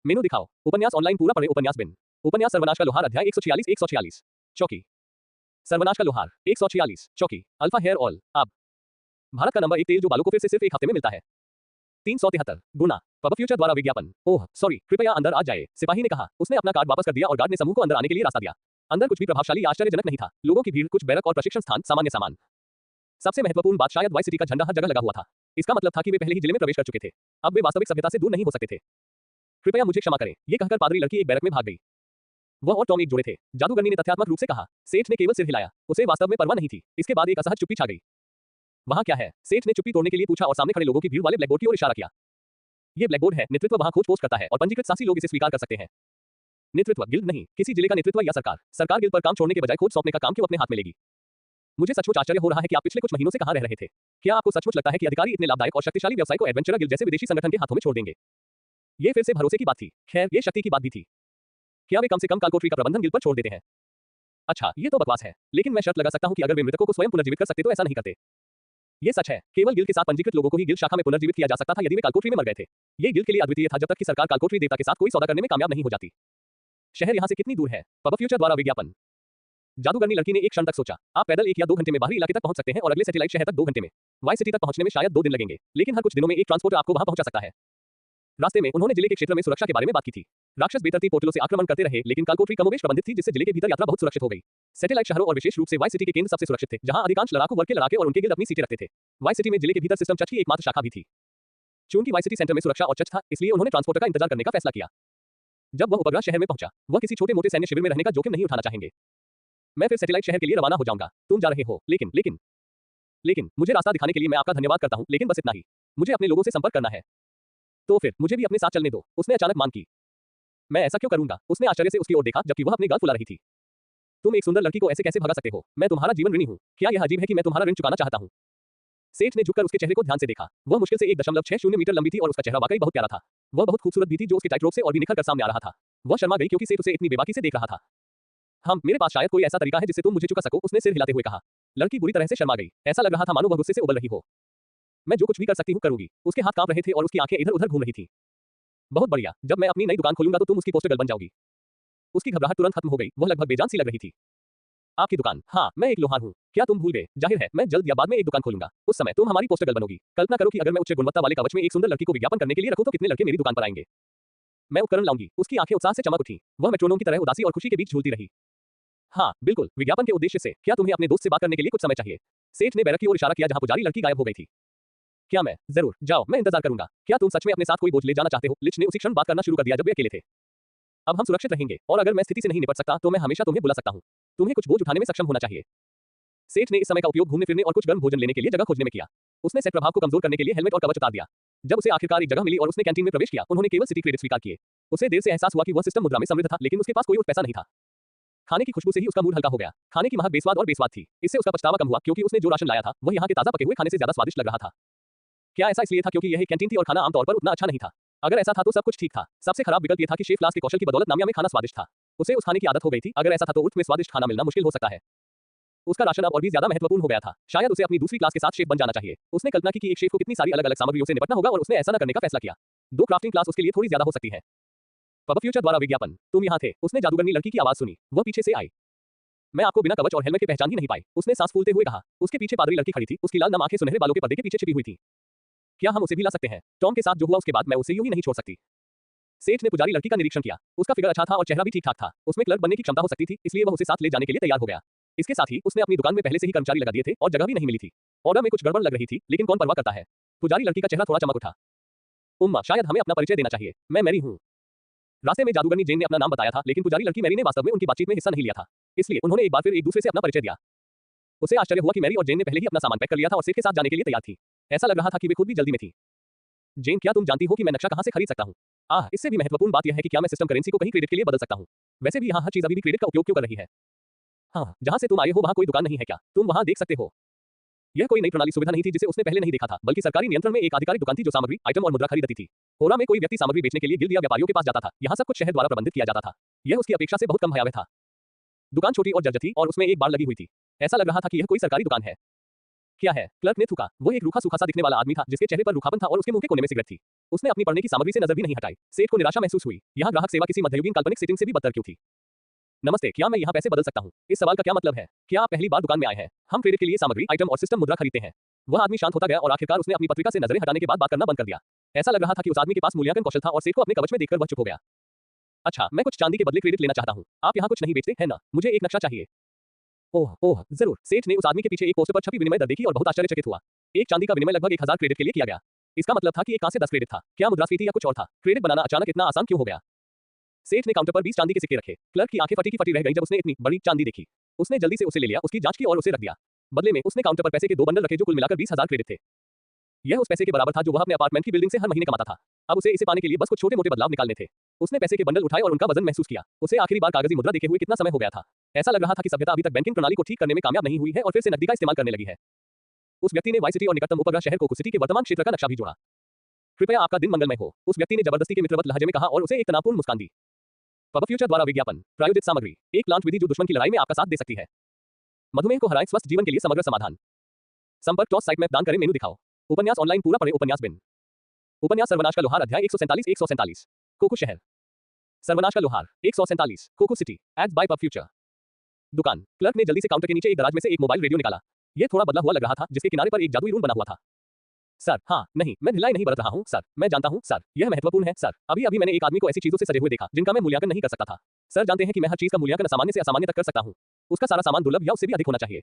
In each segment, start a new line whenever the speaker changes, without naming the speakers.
मेनू दिखाओ। उपन्यास ऑनलाइन पूरा पढ़े। उपन्यास बिन। उपन्यास सर्वनाश का लोहार अध्याय 146 146। चौकी। सर्वनाश का लोहार 146। चौकी। अल्फा हेयर ऑयल अब भारत का नंबर 1 तेल जो बालों को फिर से सिर्फ एक हफ्ते में मिलता है। 373 गुना। पब फ्यूचर द्वारा विज्ञापन। ओह सॉरी, कृपया अंदर आ जाए, सिपाही ने कहा। उसने अपना कार्ड वापस कर दिया और गार्ड ने समूह को अंदर आने के लिए रास्ता दिया। अंदर कुछ भी प्रभावशाली या आश्चर्यजनक नहीं था। लोगों की भीड़, कुछ बैरक और प्रशिक्षण स्थान, सामान्य सामान। सबसे महत्वपूर्ण बात शायद वाई सिटी का झंडा हर जगह लगा हुआ था। इसका मतलब था कि वे पहले ही जिले में प्रवेश कर चुके थे। अब वे वास्तविक सभ्यता से दूर नहीं हो सकते थे। कृपया मुझे क्षमा करें, ये कहकर पादरी लड़की एक बैरक में भाग गई। वह और टॉम एक जोड़े थे, जादूगरनी ने तथ्यात्मक रूप से कहा। सेठ ने केवल सिर हिलाया। उसे वास्तव में परवाह नहीं थी। इसके बाद एक असहज चुप्पी छा गई। वहां क्या है? सेठ ने चुप्पी तोड़ने के लिए पूछा और सामने खड़े लोगों की भीड़ वाले ब्लैकबोर्ड की ओर इशारा किया। ये ब्लैकबोर्ड है। नेतृत्व वहां खोज पोस्ट करता है और पंजीकृत साहसी लोग इसे स्वीकार कर सकते हैं। नेतृत्व गिल्ड नहीं, किसी जिले का नेतृत्व या सरकार। सरकार गिल्ड पर काम छोड़ने के बजाय खोज सौंपने का काम क्यों अपने हाथ में लेगी? मुझे सचमुच आश्चर्य हो रहा है कि आप पिछले कुछ महीनों से कहां रह रहे थे। क्या आपको सचमुच लगता है कि अधिकारी इतने लाभदायक और शक्तिशाली व्यवसाय को एडवेंचरर गिल्ड जैसे विदेशी संगठन के हाथों में छोड़ देंगे? ये फिर से भरोसे की बात थी। खैर, ये शक्ति की बात भी थी। क्या वे कम से कम कालकोटरी का प्रबंधन गिल्ड पर छोड़ देते हैं? अच्छा, ये तो बकवास है, लेकिन मैं शर्त लगा सकता हूं कि अगर वे मृतकों को स्वयं पुनर्जीवित कर सकते तो ऐसा नहीं करते। ये सच है, केवल गिल्ड के साथ पंजीकृत लोगों को ही गिल्ड शाखा में पुनर्जीवित किया जा सकता था यदि वे कालकोटरी में मर गए थे। ये गिल्ड के लिए अद्वितीय था जब तक कि सरकार कालकोटरी देवता के साथ कोई सौदा करने में कामयाब नहीं हो जाती। शहर यहां से कितनी दूर है? पब फ्यूचर द्वारा विज्ञापन। जादूगरनी लड़की ने एक क्षण तक सोचा। आप पैदल 1 या 2 घंटे में बाहरी इलाके तक पहुंच सकते हैं और अगले सैटेलाइट शहर तक 2 घंटे में। वाई सिटी तक पहुंचने में शायद 2 दिन लगेंगे, लेकिन हर कुछ दिनों में एक ट्रांसपोर्टर आपको वहां पहुंचा सकता है। रास्ते में उन्होंने जिले के क्षेत्र में सुरक्षा के बारे में बात की थी। राक्षस बेतरतीब पोर्टलों से आक्रमण करते रहे, लेकिन कालकोटरी कमोबेश प्रबंधित थी जिससे जिले के भीतर यात्रा बहुत सुरक्षित हो गई। सैटेलाइट शहरों और विशेष रूप से वाई सिटी के केंद्र सबसे सुरक्षित थे, जहां अधिकांश लड़ाकू वर्ग के लड़ाके और उनके गिल्ड अपनी सीटें रखते थे। वाई सिटी में जिले के भीतर सिस्टम चर्च की एकमात्र शाखा भी थी। चूंकि वाई सिटी सेंटर में सुरक्षा और चर्च था, इसलिए उन्होंने ट्रांसपोर्टर का इंतजार करने का फैसला किया। जब वह उपग्रह शहर में पहुंचा, वह किसी छोटे मोटे सैन्य शिविर में रहने का जोखिम नहीं उठाना चाहेंगे। मैं फिर सैटेलाइट शहर के लिए रवाना हो जाऊंगा। तुम जा रहे हो, लेकिन मुझे रास्ता दिखाने के लिए मैं आपका धन्यवाद करता हूं, लेकिन बस इतना ही। मुझे अपने लोगों से संपर्क करना है। तो फिर मुझे भी अपने साथ चलने दो, उसने अचानक मांग की। मैं ऐसा क्यों करूंगा? उसने आश्चर्य से उसकी ओर देखा, जबकि वह अपने गाल फुला रही थी। तुम एक सुंदर लड़की को ऐसे कैसे भगा सकते हो? मैं तुम्हारा जीवन ऋणी हूं। क्या यह अजीब है कि मैं तुम्हारा ऋण चुकाना चाहता हूं? सेठ ने झुककर उसके चेहरे को ध्यान से देखा। वह मुश्किल से 1.60 मीटर लंबी थी और उसका चेहरा वाकई बहुत प्यारा था। वह बहुत खूबसूरत भी थी, जो उसके टाइट रोप से और भी निखर कर सामने आ रहा था। वह शर्मा गई क्योंकि सेठ उसे इतनी बेबाकी से देख रहा था। हम, मेरे पास शायद कोई ऐसा तरीका है जिससे तुम मुझे चुका सको, उसने सिर हिलाते हुए कहा। लड़की बुरी तरह से शर्मा गई। ऐसा लग रहा था मानो वह गुस्से से उबल रही हो। मैं जो कुछ भी कर सकती हूँ करूंगी। उसके हाथ कांप रहे थे और उसकी आंखें इधर उधर घूम रही थी। बहुत बढ़िया, जब मैं अपनी नई दुकान खोलूंगा तो तुम उसकी पोस्टर गर्ल बन जाओगी। उसकी घबराहट तुरंत खत्म हो गई। वह लगभग बेजान सी लग रही थी। आपकी दुकान? हाँ, मैं एक लोहार हूँ। क्या तुम भूल गए? जाहिर है, मैं जल्द या बाद में एक दुकान खोलूंगा। उस समय तुम हमारी पोस्टर गर्ल बनोगी। कल्पना करो कि अगर मैं उच्च गुणवत्ता वाले कवच में एक सुंदर लड़की को विज्ञापन करने के लिए रखूं तो कितने लड़के मेरी दुकान पर आएंगे। मैं उपकरण लाऊंगी। उसकी आंखें उत्साह से चमक उठी। वह मेट्रोनोम की तरह उदासी और खुशी के बीच झूलती रही। हाँ, बिल्कुल, विज्ञापन के उद्देश्य से। क्या तुम्हें अपने दोस्त से बात करने के लिए कुछ समय चाहिए? सेठ ने बैरक की ओर इशारा किया जहां पुजारी लड़की गायब हो गई थी। क्या मैं? जरूर, जाओ, मैं इंतजार करूंगा। क्या तुम सच में अपने साथ कोई बोझ ले जाना चाहते हो? लिच ने उसी क्षण बात करना शुरू कर दिया जब वे अकेले थे। अब हम सुरक्षित रहेंगे, और अगर मैं स्थिति से नहीं निपट सकता तो मैं हमेशा तुम्हें बुला सकता हूं। तुम्हें कुछ बोझ उठाने में सक्षम होना चाहिए। सेठ ने इस समय का उपयोग घूमने फिरने और कुछ गर्म भोजन लेने के लिए जगह खोजने में किया। उसने सेट प्रभाव को कमजोर करने के लिए हेलमेट और कवच उतार दिया। जब उसे आखिरकार एक जगह मिली और उसने कैंटीन में प्रवेश किया, उन्होंने केवल सिटी क्रेडिट स्वीकार किए। उसे देर से एहसास हुआ कि वह सिस्टम मुद्रा में समृद्ध था, लेकिन उसके पास कोई और पैसा नहीं था। खाने की खुशबू से ही उसका मूड हल्का हो गया। खाने की महक बेस्वाद और बेस्वाद थी। इससे उसका पछतावा कम हुआ क्योंकि उसने जो राशन लाया था वह यहाँ के ताजा पके हुए खाने से ज्यादा स्वादिष्ट लग रहा था। क्या ऐसा इसलिए था क्योंकि यह एक कैंटीन थी और खाना आमतौर पर उतना अच्छा नहीं था? अगर ऐसा था तो सब कुछ ठीक था। सबसे खराब विकल्प यह था कि शेफ क्लास के कौशल की बदौलत नामिया में खाना स्वादिष्ट था। उसे उस खाने की आदत हो गई थी। अगर ऐसा था तो उर्फ में स्वादिष्ट खाना मिलना मुश्किल हो सकता है। उसका राशन अब और भी ज्यादा महत्वपूर्ण हो गया था। शायद उसे अपनी दूसरी क्लास के साथ शेफ बन जाना चाहिए। उसने कल्पना की कि एक शेफ को कितनी सारी अलग अलग सामग्रियों से निपटना होगा और उसने ऐसा न करने का फैसला किया। 2 क्राफ्टिंग क्लास उसके लिए थोड़ी ज्यादा हो सकती है। पब फ्यूचर द्वारा विज्ञापन। तुम यहाँ थे। उसने जादूगरनी लड़की की आवाज सुनी। वह पीछे से आई। मैं आपको बिना कवच और हेलमेट के पहचान ही नहीं पाई, उसने सांस फूलते हुए कहा। उसके पीछे पादरी लड़की खड़ी थी। उसकी लाल नम आंखें सुनहरे बालों के पर्दे के पीछे छिपी हुई थी। क्या हम उसे भी ला सकते हैं? टॉम के साथ जो हुआ उसके बाद मैं उसे यूं ही नहीं छोड़ सकती। सेठ ने पुजारी लड़की का निरीक्षण किया। उसका फिगर अच्छा था और चेहरा भी ठीक ठाक था। उसमें क्लर्क बनने की क्षमता हो सकती थी, इसलिए वह उसे साथ ले जाने के लिए तैयार हो गया। इसके साथ ही उसने अपनी दुकान में पहले से ही कर्मचारी लगा दिए थे और जगह भी नहीं मिली थी। ऑर्डर में कुछ गड़बड़ लग रही थी, लेकिन कौन परवाह करता है? पुजारी लड़की का चेहरा थोड़ा चमक उठा। उम्मा, शायद हमें अपना परिचय देना चाहिए। मैं मैरी हूँ। रास्ते में जादूगरनी जेन ने अपना नाम बताया था, लेकिन पुजारी लड़की मैरी ने वास्तव में उनकी बातचीत में हिस्सा नहीं लिया था। इसलिए उन्होंने एक बार फिर एक दूसरे से अपना परिचय दिया। उसे आश्चर्य हुआ कि मैरी और जेन ने पहले ही अपना सामान पैक कर लिया था और सेठ के साथ जाने के लिए तैयार थी। ऐसा लग रहा था कि वे खुद भी जल्दी में थी। जेन, क्या तुम जानती हो कि मैं नक्शा कहां से खरीद सकता हूं? इससे भी महत्वपूर्ण बात यह है कि क्या मैं सिस्टम करेंसी को कहीं क्रेडिट के लिए बदल सकता हूं? वैसे भी यहाँ हर चीज अभी भी क्रेडिट का उपयोग क्यों कर रही है? हाँ, जहां से तुम आए हो वहां कोई दुकान नहीं है क्या? तुम वहां देख सकते हो। यह कोई नई प्रणाली सुविधा नहीं थी जिसे उसने पहले नहीं देखा था, बल्कि सरकारी नियंत्रण में एक आधिकारिक दुकान थी जो सामग्री, आइटम और मुद्रा खरीदती थी। होरा में कोई व्यक्ति सामग्री बेचने के लिए गिल्ड या व्यापारियों के पास जाता था। यहाँ सब कुछ शहर द्वारा प्रबंधित किया जाता था। यह उसकी अपेक्षा से बहुत कम भयावह था। दुकान छोटी और जर्जर थी और उसमें एक बार लगी हुई थी। ऐसा लग रहा था कि यह कोई सरकारी दुकान है। क्या है? क्लर्क ने थूका। वो एक रूखा सूखा सा दिखने वाला आदमी था जिसके चेहरे पर रूखापन था और उसके मुंह के कोने में सिगरेट थी। उसने अपनी पढ़ने की सामग्री से नजर भी नहीं हटाई। सेठ को निराशा महसूस हुई। यहाँ ग्राहक सेवा किसी मध्ययुगीन काल्पनिक सेटिंग से भी बदतर क्यों थी? नमस्ते, क्या मैं यहाँ पैसे बदल सकता हूँ? इस सवाल का क्या मतलब है? क्या आप पहली बार दुकान में आए हैं? हम क्रेडिट के लिए सामग्री, आइटम और सिस्टम मुद्रा खरीदते हैं। वह आदमी शांत होता गया और आखिरकार उसने अपनी पत्रिका से नजरें हटाने के बाद बात करना बंद कर दिया। ऐसा लग रहा था कि उस आदमी के पास मूल्यांकन कौशल था और सेठ को अपने कवच में देखकर वह चुप हो गया। अच्छा, मैं कुछ चांदी के बदले क्रेडिट लेना चाहता हूँ। आप यहाँ कुछ नहीं बेचते हैं ना? मुझे एक नक्शा चाहिए। ओह ओह, जरूर। सेठ ने उस आदमी के पीछे एक पोस्टर पर छपी विनिमय दर देखी और बहुत आश्चर्यचकित हुआ। एक चांदी का विनिमय लगभग 1000 क्रेडिट के लिए किया गया। इसका मतलब था कि एक कहां से 10 क्रेडिट था। क्या मुद्रास्फीति या कुछ और था? क्रेडिट बनाना अचानक इतना आसान क्यों हो गया? सेठ ने काउंटर पर 20 चांदी के सिक्के रखे। क्लर्क की आंखें फटी की फटी रह गई जब उसने इतनी बड़ी चांदी देखी। उसने जल्दी से उसे ले लिया, उसकी जांच की और उसे रख दिया। बदले में उसने काउंटर पर पैसे के 2 बंडल रखे जो कुल मिलाकर 20,000 क्रेडिट थे। यह उस पैसे के बराबर था जो वह अपने अपार्टमेंट की बिल्डिंग से हर महीने कमाता था। अब उसे इसे पाने के लिए बस कुछ छोटे-मोटे बदलाव निकालने थे। उसने पैसे के बंडल उठाए और उनका वजन महसूस किया। उसे आखिरी बार कागजी मुद्रा देखे हुए कितना समय हो गया था। ऐसा लग रहा था कि सभ्यता अभी तक बैंकिंग प्रणाली को ठीक करने में कामयाब नहीं हुई है और फिर से नकदी का इस्तेमाल करने लगी है। उस व्यक्ति ने वाई सिटी और निकटतम उपग्रह शहर कोकू सिटी के वर्तमान क्षेत्र का नक्शा भी जोड़ा। कृपया आपका दिन मंगलमय हो, उस व्यक्ति ने जबरदस्ती के मित्रवत लहजे में कहा और उसे एक तनावपूर्ण मुस्कान दी। पब फ्यूचर द्वारा विज्ञापन प्रायोजित सामग्री, एक प्लांट विधि जो दुश्मन की लड़ाई में आपका साथ दे सकती है। मधुमेह को हराएं, स्वस्थ जीवन के लिए समग्र समाधान। संपर्क टॉस साइट में दान करें, मेनू दिखाओ। उपन्यास ऑनलाइन पूरा पढ़ें, उपन्यास बिन। उपन्यास सर्वनाश का लोहार, अध्याय 147 कोकू शहर। सर्वनाश का लोहार 147 कोकू city. Ads by PubFuture. दुकान। क्लर्क ने जल्दी से काउंटर के नीचे एक दराज में से एक मोबाइल रेडियो निकाला। यह थोड़ा बदला हुआ लग रहा था, जिसके किनारे पर एक जादुई रूम बना हुआ था। सर, हाँ, नहीं, मैं ढिलाई नहीं बरत रहा हूँ सर, मैं जानता हूँ सर, यह महत्वपूर्ण है सर। अभी अभी मैंने एक आदमी को ऐसी चीजों से सजे हुए देखा जिनका मैं मूल्यांकन नहीं कर सकता था। सर जानते हैं कि मैं हर चीज का मूल्यांकन असामान्य से असामान्य तक कर सकता हूँ। उसका सारा सामान दुर्लभ या उससे भी अधिक होना चाहिए।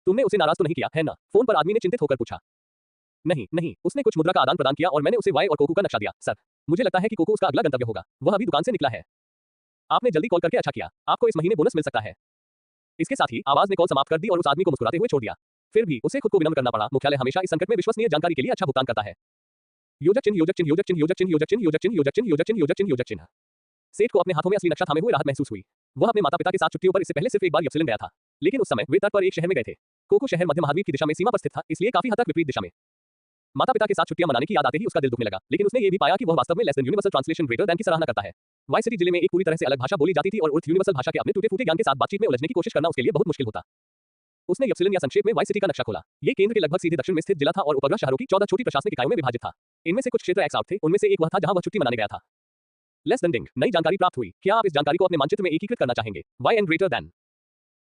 तुमने उसे नाराज तो नहीं किया है ना? फोन पर आदमी ने चिंतित होकर पूछा। नहीं नहीं, उसने कुछ मुद्रा का आदान प्रदान किया और मैंने उसे वाई और कोकू का नक्शा दिया। सर, मुझे लगता है कि कोकू उसका अगला गंतव्य होगा। वह अभी दुकान से निकला है। आपने जल्दी कॉल करके अच्छा किया। आपको इस महीने बोनस मिल सकता है। इसके साथ ही आवाज ने कॉल समाप्त कर दी और उस आदमी को मुस्कुराते हुए छोड़ दिया। फिर भी उसे खुद को विनम्र करना पड़ा। मुख्यालय हमेशा इस संकट में विश्वसनीय जानकारी के लिए अच्छा भुगतान करता है। योजक चिन्ह, योजक चिन्ह, योजक चिन्ह, योजक चिन्ह, योजक चिन्ह, योजक चिन्ह, योजक चिन्ह, योजक चिन्ह, योजक चिन्ह, योजक चिन्ह। सेठ को अपने हाथों में असली नक्शा थामे हुए राहत महसूस हुई। वह अपने माता-पिता के साथ छुट्टियों पर इससे पहले सिर्फ एक बार यप्सिलन गया था, लेकिन उस समय वे तट पर एक शहर में गए थे। कोकू शहर मध्य महाद्वीप की दिशा में सीमा पर स्थित था, इसलिए काफी हद तक विपरीत दिशा में। माता-पिता के साथ छुट्टियां मनाने की याद आते ही उसका दिल दुखने लगा, लेकिन उसने ये भी पाया कि वह वास्तव में less than universal translation greater than की सराहना करता है। वाई सिटी जिले में एक पूरी तरह से अलग भाषा बोली जाती थी और उर्थ यूनिवर्सल भाषा के अपने टूटे-फूटे ज्ञान के साथ बातचीत में उलझने की कोशिश करना उसके लिए बहुत मुश्किल होता। उसने यप्सिलन या संक्षेप में वाई सिटी का नक्शा खोला। ये केंद्र के लगभग सीधे दक्षिण में स्थित जिला था और उपग्रह शहरों की 14 छोटी प्रशासनिक इकाइयों में विभाजित था। इनमें से कुछ क्षेत्र एक्स आउट थे, उनमें से एक वह था जहां वह छुट्टी मनाने गया था। लेस देन डिंग, नई जानकारी प्राप्त हुई। क्या आप इस जानकारी को अपने मानचित्र में एकीकृत करना चाहेंगे? Y and greater than.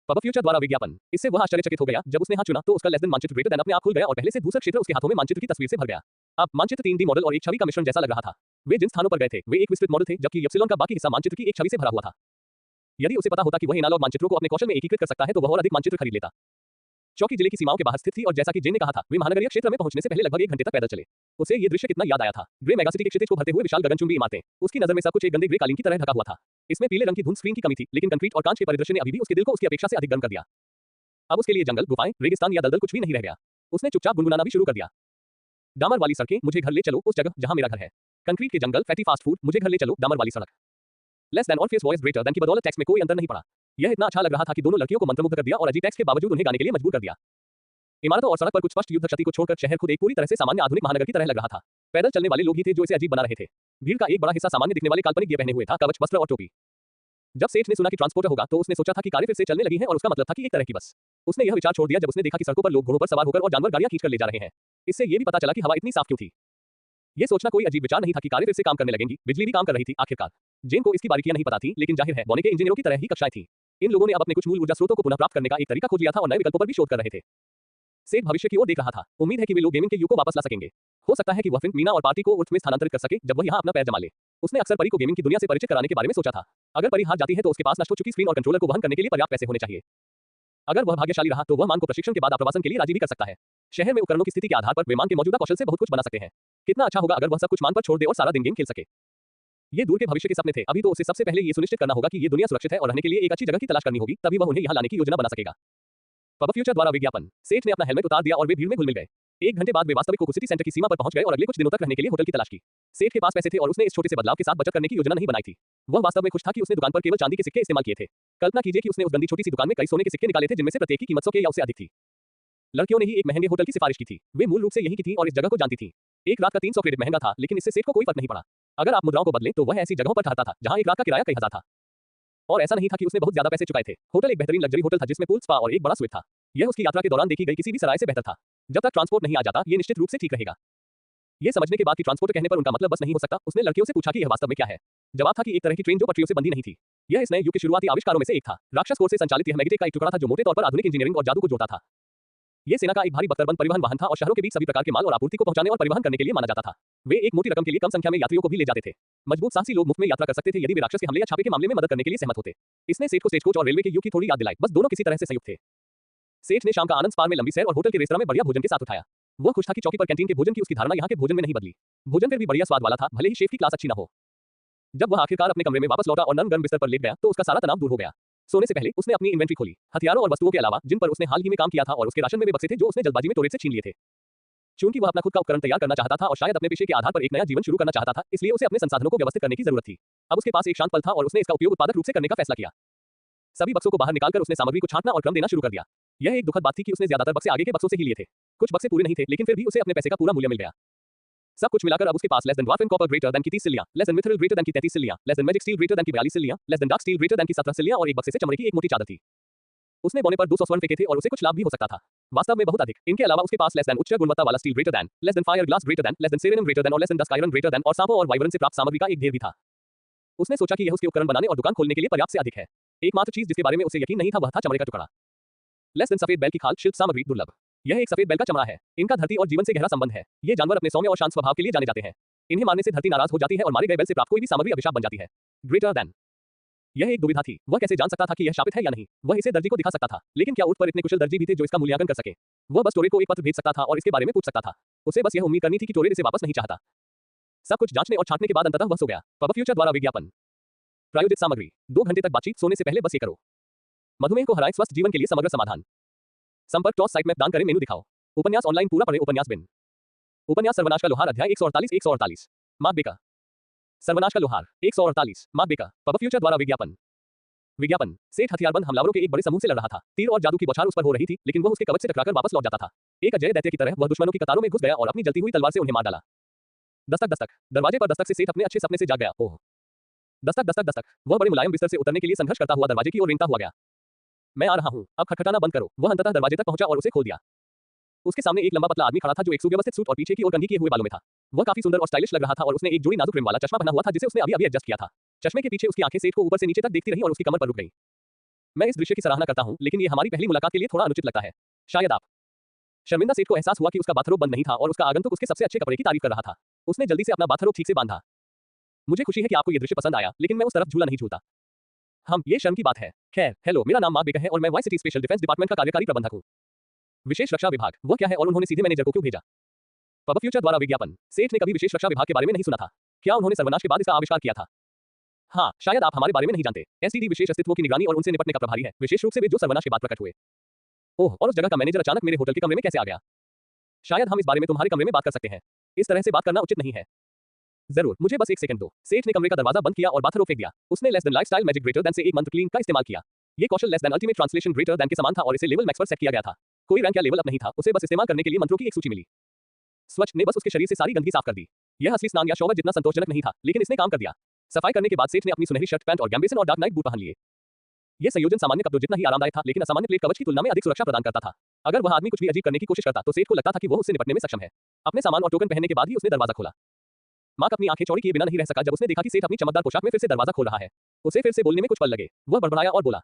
PubFuture द्वारा विज्ञापन। इससे वह आश्चर्यचकित हो गया जब उसने हां चुना तो उसका लेस देन मानचित्र ग्रेटर देन अपने आप खुल गया और पहले से दूसरा क्षेत्र उसके हाथों में मानचित्र की तस्वीर से भर गया। अब मानचित्र 3D मॉडल और एक छवि का मिश्रण जैसा लग रहा था। वे जिन स्थानों पर गए थे वे एक विस्तृत मॉडल थे, जबकि यप्सिलॉन का बाकी हिस्सा मानचित्र की एक छवि से भरा हुआ था। यदि उसे पता होता कि वह एनालॉग मानचित्रों को अपने कौशल में एकीकृत कर सकता है तो वह और अधिक मानचित्र खरीद लेता। चौकी जिले की सीमाओं के बाहर स्थित थी और जैसा कि जेन ने कहा था, वे महानगरीय क्षेत्र में पहुंचने से पहले लगभग 1 घंटे तक पैदल चले। उसे ये दृश्य कितना याद आया था। ग्रे मेगासिटी के क्षितिज को भरते हुए विशाल गगनचुंबी इमारतें। उसकी नजर में सब कुछ एक गंदे ग्रे कालीन की तरह ढका हुआ था। इसमें पीले रंग की धुंध स्क्रीन की कमी थी, लेकिन कंक्रीट और कांच के परिदृश्य ने अभी भी उसके दिल को उसकी अपेक्षा से अधिक गर्म कर दिया। अब उसके लिए जंगल, गुफाएं, रेगिस्तान या दलदल कुछ भी नहीं रह गया। उसने चुपचाप गुनगुनाना भी शुरू कर दिया। डामर वाली सड़कें, मुझे घर ले चलो उस जगह जहां मेरा घर है। कंक्रीट के जंगल, फैटी फास्ट फूड, मुझे घर ले चलो, डामर वाली सड़क। लेस देन और फेस वॉइस ग्रेटर देन की बदौलत टेक्स्ट में कोई अंतर नहीं पड़ा। यह इतना अच्छा लग रहा था कि दोनों लड़कियों को मंत्रमुग्ध कर दिया और अजीब टेक्स्ट के बावजूद उन्हें गाने के लिए मजबूर कर दिया। इमारतों और सड़क पर कुछ स्पष्ट युद्ध क्षति को छोड़कर शहर खुद एक पूरी तरह से सामान्य आधुनिक महानगर की तरह लग रहा था। पैदल चलने वाले लोग ही थे जो इसे अजीब बना रहे थे। भीड़ का एक बड़ा हिस्सा सामान्य दिखने वाले काल्पनिक गियर पहने हुए था, कवच, वस्त्र और टोपी। जब सेठ ने सुना कि ट्रांसपोर्टर होगा तो उसने सोचा था कि कारें फिर से चलने लगी हैं और उसका मतलब था कि एक तरह की बस। उसने यह विचार छोड़ दिया जब उसने देखा कि सड़कों पर लोग घोड़ों पर सवार होकर और जानवर गाड़ियां खींचकर ले जा रहे हैं। इससे यह भी पता चला कि हवा इतनी साफ क्यों थी। यह सोचना कोई अजीब विचार नहीं था कि कारें फिर से काम करने लगेंगी। बिजली भी काम कर रही थी आखिरकार। जेन को इसकी बारीकियां नहीं पता थी, लेकिन जाहिर है बॉने के इंजीनियरों की तरह ही कक्षाएं थी। इन लोगों ने अब अपने कुछ मूल ऊर्जा स्रोतों को पुनः प्राप्त करने का एक तरीका खोज लिया था और नए विकल्पों पर भी शोध कर रहे थे। सेठ भविष्य की ओर देख रहा था। उम्मीद है कि वे लोग गेमिंग के युग को वापस ला सकेंगे। हो सकता है कि वह फिन, मीना और पार्टी को उर्थ में स्थानांतरित कर सके जब वह यहाँ अपना पैर जमा ले। उसने अक्सर परी को गेमिंग की दुनिया से परिचित कराने के बारे में सोचा था। अगर परी हार जाती है तो उसके पास नष्ट हो चुकी स्क्रीन और कंट्रोलर को वहन करने के लिए पर्याप्त पैसे होने चाहिए। अगर वह भाग्यशाली रहा तो वह मान को प्रशिक्षण के बाद आप्रवासन के लिए राजी भी कर सकता है। शहर में उपकरणों की स्थिति के आधार पर वे मान के मौजूदा कौशल से बहुत कुछ बना सकते हैं। कितना अच्छा होगा अगर वह सब कुछ मान पर छोड़ दे और सारा दिन गेम खेल सके। ये दूर के भविष्य के सपने थे। अभी तो उसे सबसे पहले ये सुनिश्चित करना होगा कि ये दुनिया सुरक्षित है और रहने के लिए एक अच्छी जगह की तलाश करनी होगी, तभी वह उन्हें यहाँ लाने की योजना बना सकेगा। पब फ्यूचर द्वारा विज्ञापन। सेठ ने अपना हेलमेट उतार दिया और वे भीड़ में घुल मिल गए। 1 घंटे बाद वे वास्तविक कोकू सिटी सेंटर की सीमा पर पहुंच गए और अगले कुछ दिनों तक रहने के लिए होटल की तलाश की। सेठ के पास पैसे थे और उसने इस छोटे से बदलाव के साथ बचत करने की योजना नहीं बनाई थी। वह वास्तव में खुश था कि उसने दुकान पर केवल चांदी के सिक्के इस्तेमाल किए थे। कल्पना कीजिए कि उसने उस गंदी छोटी सी दुकान में कई सोने के सिक्के निकाले थे जिनमें से प्रत्येक की कीमत 100 के या उससे अधिक थी। लड़कियों ने ही एक महंगे होटल की सिफारिश की थी। वे मूल रूप से यही की थी और इस जगह को जानती थी। एक रात का 300 क्रेडिट महंगा था, लेकिन इससे सेठ को कोई फर्क नहीं पड़ा। अगर आप मुद्राओं को बदलें तो वह ऐसी जगहों पर ठहरता था जहां एक रात का किराया कई हजार था। और ऐसा नहीं था कि उसने बहुत ज्यादा पैसे चुकाए थे। होटल एक बेहतरीन लग्जरी होटल था जिसमें पूल, स्पा और एक बड़ा स्विट था। यह उसकी यात्रा के दौरान देखी गई किसी भी सराय से बेहतर था। जब तक ट्रांसपोर्ट नहीं आ जाता, ये निश्चित रूप से ठीक रहेगा। ये समझने के बाद कि ट्रांसपोर्टर कहने पर उनका मतलब बस नहीं हो सकता, उसने लड़कियों से पूछा कि यह वास्तव में क्या है। जवाब था कि एक तरह की ट्रेन जो पटरियों से बंधी नहीं थी। यह इस नए युग के शुरुआती आविष्कारों में से एक था। राक्षस कोर से संचालित यह मैग्नेटिक का एक टुकड़ा था जो मोटे तौर पर आधुनिक इंजीनियरिंग और जादू को जोड़ता था। ये सेना का एक भारी बख्तरबंद परिवहन वाहन था और शहरों के बीच सभी प्रकार के माल और आपूर्ति को पहुंचाने और परिवहन करने के लिए माना जाता था। वे एक मोटी रकम के लिए कम संख्या में यात्रियों को भी ले जाते थे। मजबूत साहसी लोग मुफ्त में यात्रा कर सकते थे यदि वे राक्षस के हमले या छापे के मामले में मदद करने के लिए सहमत होते। इसने सेठ को स्टेजकोच और रेलवे के युग की थोड़ी याद दिलाई, बस दोनों किसी तरह से संयुक्त थे। सेठ ने शाम का आनंद स्पार में लंबी सैर और होटल के रेस्तरां में बढ़िया भोजन के साथ उठाया। वह खुश था कि चौकी पर कैंटीन के भोजन की उसकी धारणा यहाँ के भोजन में नहीं बदली। भोजन फिर भी बढ़िया स्वाद वाला था, भले ही शेफ की क्लास अच्छी न हो। जब वह आखिरकार अपने कमरे में वापस लौटा और नरम गर्म बिस्तर पर लेट गया तो उसका सारा तनाव दूर हो गया। सोने से पहले उसने अपनी इन्वेंट्री खोली, हथियारों और वस्तुओं के अलावा जिन पर उसने हाल ही में काम किया था और उसके राशन में वे बक्से थे जो उसने जल्दबाजी में टोरेट से छीन लिए थे। चूंकि वह अपना खुद का उपकरण तैयार करना चाहता था और शायद अपने पेशे के आधार पर एक नया जीवन शुरू करना चाहता था, इसलिए उसे अपने संसाधनों को व्यवस्थित करने की जरूरत थी। अब उसके पास एक शांत पल था और उसने इसका उपयोग उत्पादक रूप से करने का फैसला किया। सभी बक्सों को बाहर निकालकर उसने सामग्री को छांटना और क्रम देना शुरू कर दिया। यह एक दुखद बात थी कि उसने ज्यादातर बक्से आगे के बक्सों से ही लिए थे। कुछ बक्से पूरे नहीं थे, लेकिन फिर भी उसे अपने पैसे का पूरा मूल्य मिल गया। सब कुछ मिलाकर अब उसके पास less than dwarf and copper greater than की 30 सिल्लियां, less than mithril greater than की 33 सिल्लियां, less than magic steel greater than की 42 सिल्लियां, less than dark steel greater than की 17 सिल्लियां और एक बक्से से चमड़े की एक मोटी चादर थी। उसने बोने पर 200 स्वर्ण फेंके थे और उसे कुछ लाभ भी हो सकता था। वास्तव में बहुत अधिक। इनके अलावा उसके पास लेस देन उच्च गुणवत्ता वाला steel greater than, less than fire glass greater than, less than serenium greater than और less than dust iron greater than और सांपों और वाइब्रेन से प्राप्त सामग्री का एक ढेर भी था। उसने सोचा कि यह उसके उपकरण बनाने और दुकान खोलने के लिए पर्याप्त से अधिक है। एकमात्र चीज जिसके बारे में उसे यकीन नहीं था वह था चमड़े का टुकड़ा। लेस देन सफेद बैल की खाल शिल्प सामग्री दुर्लभ। यह एक सफेद बैल का चमड़ा है। इनका धरती और जीवन से गहरा संबंध है। ये जानवर अपने सौम्य और शांत स्वभाव के लिए जाने जाते हैं। इन्हें मारने से धरती नाराज हो जाती है और मारे गए बैल से प्राप्त कोई भी सामग्री अभिशाप बन जाती है। Greater than. यह एक दुविधा थी। वह कैसे जान सकता था कि यह शापित है या नहीं? वह इसे दर्जी को दिखा सकता था, लेकिन क्या ऊँट पर इतने कुशल दर्जी भी थे जो इसका मूल्यांकन कर सके? वह बस टोरे को एक पत्र भेज सकता था और इसके बारे में पूछ सकता था। उसे बस यह उम्मीद करनी थी कि टोरे इसे वापस नहीं चाहता। सब कुछ जांचने और छांटने के बाद अंततः वह सो गया। पब फ्यूचर द्वारा विज्ञापन। प्रायोजित सामग्री। 2 घंटे तक बातचीत, सोने से पहले बस ये करो। मधुमेह को हराएं, स्वस्थ जीवन के लिए समग्र समाधान। संपर्क टॉस साइट में दान करें, मेनू दिखाओ। उपन्यास ऑनलाइन पूरा पढ़ें, उपन्यास बिन। उपन्यास सर्वनाश का लोहार अध्याय 148 मार्क बेकर। सर्वनाश का लोहार 148 मार्क बेकर। पब फ्यूचर द्वारा विज्ञापन। विज्ञापन। सेठ हथियारबंद हमलावरों के एक बड़े समूह से लड़ रहा था। तीर और जादू की बौछार उस पर हो रही थी, लेकिन वह उसके कवच से टकराकर वापस लौट जाता था। एक अजय दैत्य की तरह वह दुश्मनों की कतारों में घुस गया और अपनी जलती हुई तलवार से उन्हें मार डाला। दस्तक दस्तक। दरवाजे पर दस्तक से सेठ अपने अच्छे सपने से जाग गया। ओह। दस्तक दस्तक दस्तक। वह बड़े मुलायम बिस्तर से उतरने के लिए संघर्ष करता हुआ दरवाजे की ओर रेंगता हुआ गया। मैं आ रहा हूं, अब खटखटाना बंद करो। वह अंततः दरवाजे तक पहुंचा और उसे खोल दिया। उसके सामने एक लंबा पतला आदमी खड़ा था जो एक सुव्यवस्थित सूट और पीछे की ओर कंघी किए हुए बालों में था। वह काफी सुंदर और स्टाइलिश लग रहा था और उसने एक जोड़ी नाजुक रिम वाला चश्मा पहना हुआ था जिसे उसने अभी एडजस्ट किया था। चश्मे के पीछे उसकी आंखें सेठ को ऊपर से नीचे तक देखती रही और उसकी कमर पर रुक गई। मैं इस दृश्य की सराहना करता हूं, लेकिन ये हमारी पहली मुलाकात के लिए थोड़ा अनुचित लगता है। शायद आप। शर्मिंदा सेठ को एहसास हुआ कि उसका बाथरोब बंद नहीं था और उसका आगंतुक उसके सबसे अच्छे कपड़े की तारीफ कर रहा था। उसने जल्दी से अपना बाथरोब ठीक से बांधा। मुझे खुशी है कि आपको यह दृश्य पसंद आया, लेकिन मैं उस तरफ झूला नहीं झूलता। ये शर्म की बात है। खैर, हेलो, मेरा नाम मार्क बेकर है और मैं Y city special defence department का कार्यकारी प्रबंधक हूं। विशेष रक्षा विभाग। वह क्या है और उन्होंने सीधे मैनेजर को क्यों भेजा? पब फ्यूचर द्वारा विज्ञापन। सेठ ने कभी विशेष रक्षा विभाग के बारे में नहीं सुना था। क्या उन्होंने सर्वनाश के बाद इसका आविष्कार किया था? हाँ, शायद आप हमारे बारे में नहीं जानते। एसडीडी विशेष अस्तित्वों की निगरानी और उनसे निपटने का प्रभारी है, विशेष रूप से वे जो सर्वनाश के बाद प्रकट हुए। ओह, और उस जगह का मैनेजर अचानक मेरे होटल के कमरे में कैसे आ गया? शायद हम इस बारे में तुम्हारे कमरे में बात कर सकते हैं। इस तरह से बात करना उचित नहीं है। जरूर, मुझे बस 1 सेकंड दो। सेठ ने कमरे का दरवाजा बंद किया और बाथरोब फेंक दिया। उसने less than lifestyle magic greater than से एक मंत्र क्लीन का इस्तेमाल किया। ये कौशल less than ultimate translation greater than के समान था और इसे लेवल मैक्स पर सेट किया गया था। कोई रैंक या लेवल अप नहीं था, उसे बस इस्तेमाल करने के लिए मंत्रों की एक सूची मिली। स्वच्छ ने बस उसके शरीर से सारी गंदगी साफ कर दी। यह असली स्नान या शॉवर जितना संतोषजनक नहीं था, लेकिन इसने काम कर दिया। सफाई करने के बाद सेठ ने अपनी सुनहरी शर्ट पैंट और गैम्बेसन और डार्क नाइट बूट पहन लिए। यह संयोजन सामान्य कपड़ों जितना ही आरामदायक था, लेकिन असामान्य प्लेट कवच की तुलना में अधिक सुरक्षा प्रदान करता था। अगर वह आदमी कुछ भी अजीब करने की कोशिश करता तो सेठ को लगता था कि वह उससे निपटने में सक्षम है। अपने सामान और टोकन पहनने के बाद ही उसने दरवाजा खोला। मार्क अपनी आंखें चौड़ी किए बिना नहीं रह सका जब उसने देखा कि सेठ अपनी चमकदार पोशाक में फिर से दरवाजा खोल रहा है। उसे फिर से बोलने में कुछ पल लगे। वह बड़बड़ाया और बोला,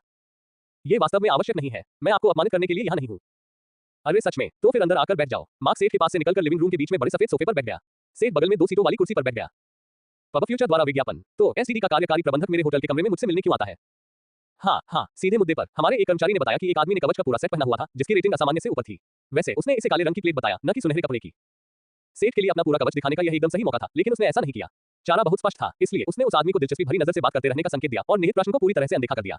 ये वास्तव में आवश्यक नहीं है। मैं आपको अपमानित करने के लिए यहाँ नहीं हूँ। अरे सच में? तो फिर अंदर आकर बैठ जाओ। मार्क सेठ के पास से निकलकर लिविंग रूम के बीच में बड़े सफेद सोफे पर बैठ गया। सेठ बगल में 2 सीटों वाली कुर्सी पर बैठ गया। पब फ्यूचर द्वारा विज्ञापन। तो एसडीडी का कार्यकारी प्रबंधक मेरे होटल के कमरे में मुझसे मिलने क्यों आता है? हाँ, सीधे मुद्दे पर। हमारे एक कर्मचारी ने बताया कि एक आदमी ने कवच का पूरा सेट पहना हुआ था जिसकी रेटिंग असामान्य से ऊपर थी। वैसे उसने इसे काले रंग की प्लेट बताया, न कि सुनहरे कपड़े की। सेठ के लिए अपना पूरा कवच दिखाने का यह एकदम सही मौका था, लेकिन उसने ऐसा नहीं किया। चारा बहुत स्पष्ट था, इसलिए उसने उस आदमी को दिलचस्पी भरी नजर से बात करते रहने का संकेत दिया और निहित प्रश्न को पूरी तरह से अनदेखा कर दिया।